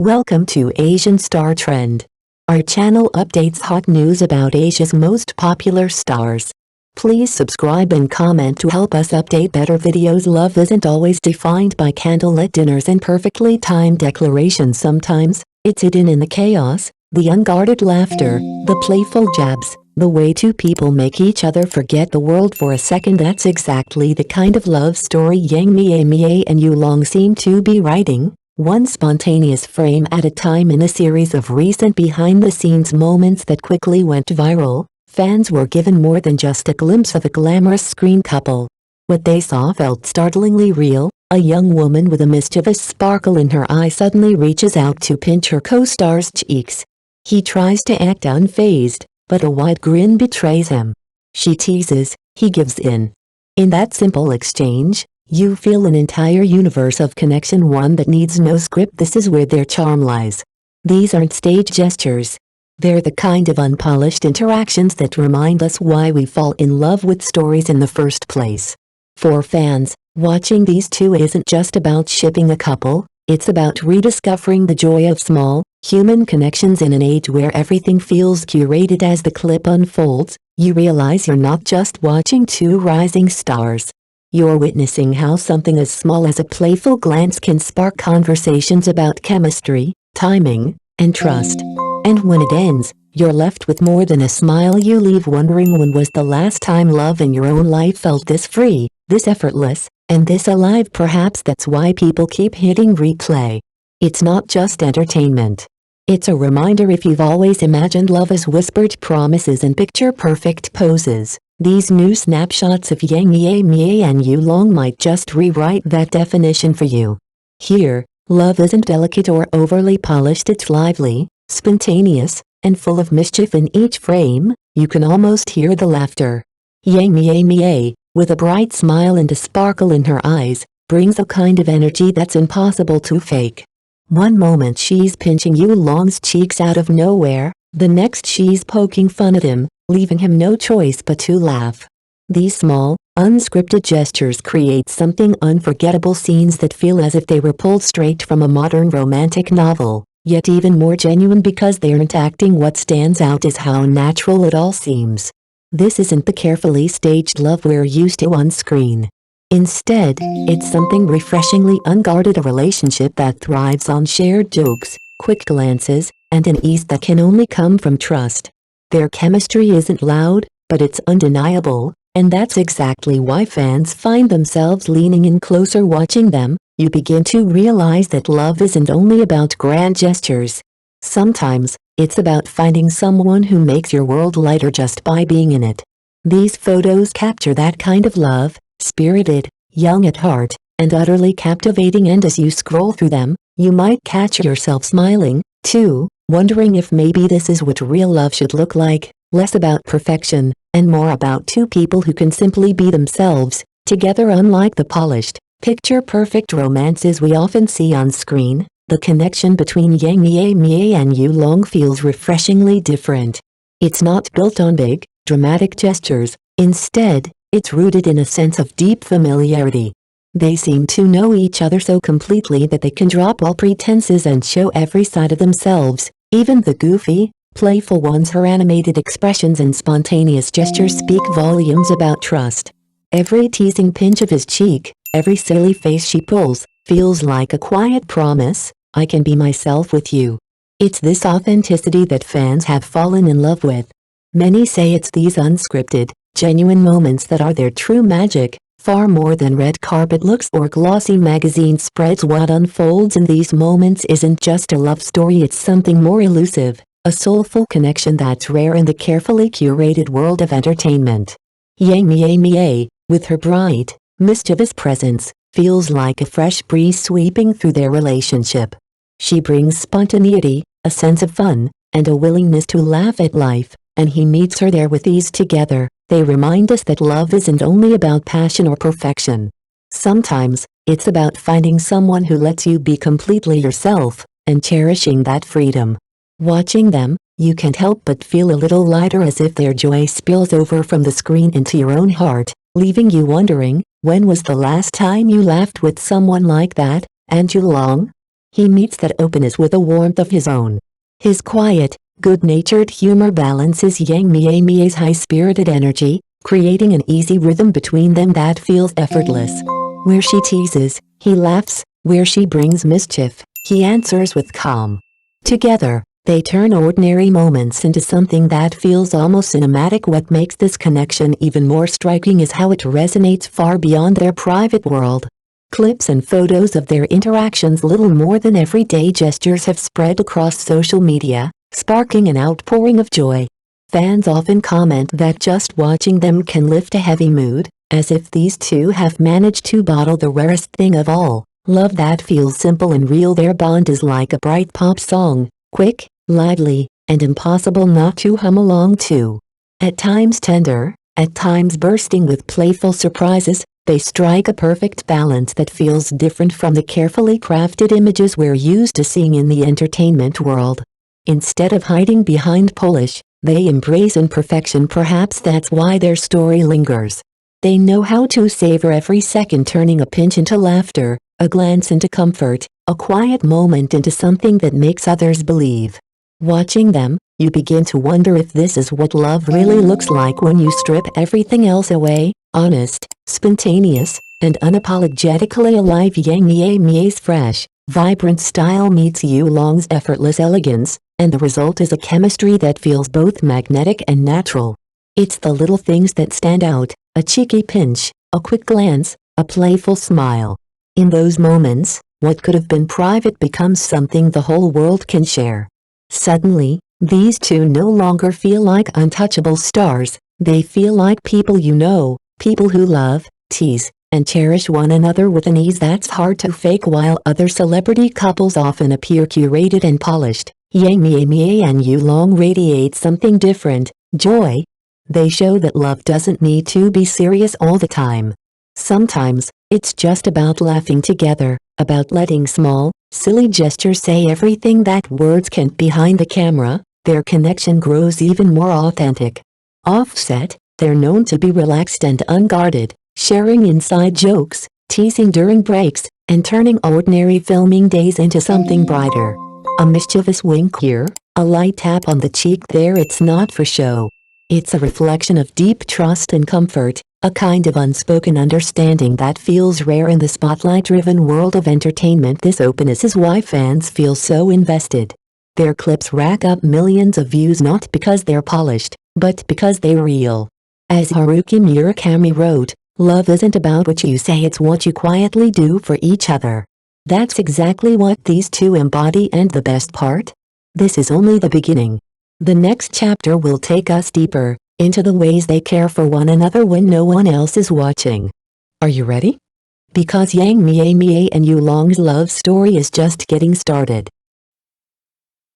Welcome to Asian Star Trend. Our channel updates hot news about Asia's most popular stars. Please subscribe and comment to help us update better videos. Love isn't always defined by candlelit dinners and perfectly timed declarations. Sometimes, it's hidden in the chaos, the unguarded laughter, the playful jabs, the way two people make each other forget the world for a second. That's exactly the kind of love story Mie Mie and Yulong seem to be writing. One spontaneous frame at a time in a series of recent behind-the-scenes moments that quickly went viral, fans were given more than just a glimpse of a glamorous screen couple. What they saw felt startlingly real. A young woman with a mischievous sparkle in her eye suddenly reaches out to pinch her co-star's cheeks. He tries to act unfazed, but a wide grin betrays him. She teases, he gives in. In that simple exchange, you feel an entire universe of connection, one that needs no script. This is where their charm lies. These aren't stage gestures. They're the kind of unpolished interactions that remind us why we fall in love with stories in the first place. For fans, watching these two isn't just about shipping a couple, it's about rediscovering the joy of small, human connections. In an age where everything feels curated. As the clip unfolds, you realize you're not just watching two rising stars. You're witnessing how something as small as a playful glance can spark conversations about chemistry, timing, and trust. And when it ends, you're left with more than a smile. You leave wondering, when was the last time love in your own life felt this free, this effortless, and this alive? Perhaps that's why people keep hitting replay. It's not just entertainment. It's a reminder. If you've always imagined love as whispered promises and picture-perfect poses, these new snapshots of Mie Mie and Yulong might just rewrite that definition for you. Here, love isn't delicate or overly polished. It's lively, spontaneous, and full of mischief. In each frame, you can almost hear the laughter. Mie Mie, with a bright smile and a sparkle in her eyes, brings a kind of energy that's impossible to fake. One moment she's pinching Yulong's cheeks out of nowhere, the next she's poking fun at him, leaving him no choice but to laugh. These small, unscripted gestures create something unforgettable, scenes that feel as if they were pulled straight from a modern romantic novel, yet even more genuine because they aren't acting. What stands out is how natural it all seems. This isn't the carefully staged love we're used to on screen. Instead, it's something refreshingly unguarded, a relationship that thrives on shared jokes, quick glances, and an ease that can only come from trust. Their chemistry isn't loud, but it's undeniable, and that's exactly why fans find themselves leaning in closer. Watching them, you begin to realize that love isn't only about grand gestures. Sometimes, it's about finding someone who makes your world lighter just by being in it. These photos capture that kind of love, spirited, young at heart, and utterly captivating. And as you scroll through them, you might catch yourself smiling, too, wondering if maybe this is what real love should look like, less about perfection, and more about two people who can simply be themselves, together. Unlike the polished, picture-perfect romances we often see on screen, the connection between Mie Mie and Yulong feels refreshingly different. It's not built on big, dramatic gestures. Instead, it's rooted in a sense of deep familiarity. They seem to know each other so completely that they can drop all pretenses and show every side of themselves, even the goofy, playful ones. Her animated expressions and spontaneous gestures speak volumes about trust. Every teasing pinch of his cheek, every silly face she pulls, feels like a quiet promise, I can be myself with you. It's this authenticity that fans have fallen in love with. Many say it's these unscripted, genuine moments that are their true magic, far more than red carpet looks or glossy magazine spreads. What unfolds in these moments isn't just a love story, it's something more elusive, a soulful connection that's rare in the carefully curated world of entertainment. Mie Mie, with her bright, mischievous presence, feels like a fresh breeze sweeping through their relationship. She brings spontaneity, a sense of fun, and a willingness to laugh at life, and he meets her there with ease. Together, they remind us that love isn't only about passion or perfection. Sometimes, it's about finding someone who lets you be completely yourself, and cherishing that freedom. Watching them, you can't help but feel a little lighter, as if their joy spills over from the screen into your own heart, leaving you wondering, when was the last time you laughed with someone like that? And Yulong? He meets that openness with a warmth of his own. His quiet, good-natured humor balances Mie Mie's high-spirited energy, creating an easy rhythm between them that feels effortless. Where she teases, he laughs. Where she brings mischief, he answers with calm. Together, they turn ordinary moments into something that feels almost cinematic. What makes this connection even more striking is how it resonates far beyond their private world. Clips and photos of their interactions, little more than everyday gestures, have spread across social media, sparking an outpouring of joy. Fans often comment that just watching them can lift a heavy mood, as if these two have managed to bottle the rarest thing of all, love that feels simple and real. Their bond is like a bright pop song, quick, lively, and impossible not to hum along to. At times tender, at times bursting with playful surprises, they strike a perfect balance that feels different from the carefully crafted images we're used to seeing in the entertainment world. Instead of hiding behind polish, they embrace imperfection. Perhaps that's why their story lingers. They know how to savor every second, turning a pinch into laughter, a glance into comfort, a quiet moment into something that makes others believe. Watching them, you begin to wonder if this is what love really looks like when you strip everything else away: honest, spontaneous, and unapologetically alive. Mie Mie's fresh, vibrant style meets Yulong's effortless elegance, and the result is a chemistry that feels both magnetic and natural. It's the little things that stand out: a cheeky pinch, a quick glance, a playful smile. In those moments, what could have been private becomes something the whole world can share. Suddenly, these two no longer feel like untouchable stars. They feel like people you know, people who love, tease, and cherish one another with an ease that's hard to fake. While other celebrity couples often appear curated and polished, Mie Mie and Yulong radiate something different: joy. They show that love doesn't need to be serious all the time. Sometimes, it's just about laughing together, about letting small, silly gestures say everything that words can't. Behind the camera, their connection grows even more authentic. Offset, they're known to be relaxed and unguarded, sharing inside jokes, teasing during breaks, and turning ordinary filming days into something brighter. A mischievous wink here, a light tap on the cheek there. It's not for show. It's a reflection of deep trust and comfort, a kind of unspoken understanding that feels rare in the spotlight-driven world of entertainment. This openness is why fans feel so invested. Their clips rack up millions of views not because they're polished, but because they're real. As Haruki Murakami wrote, "Love isn't about what you say, it's what you quietly do for each other." That's exactly what these two embody, and the best part? This is only the beginning. The next chapter will take us deeper, into the ways they care for one another when no one else is watching. Are you ready? Because Mie Mie and Yulong's love story is just getting started.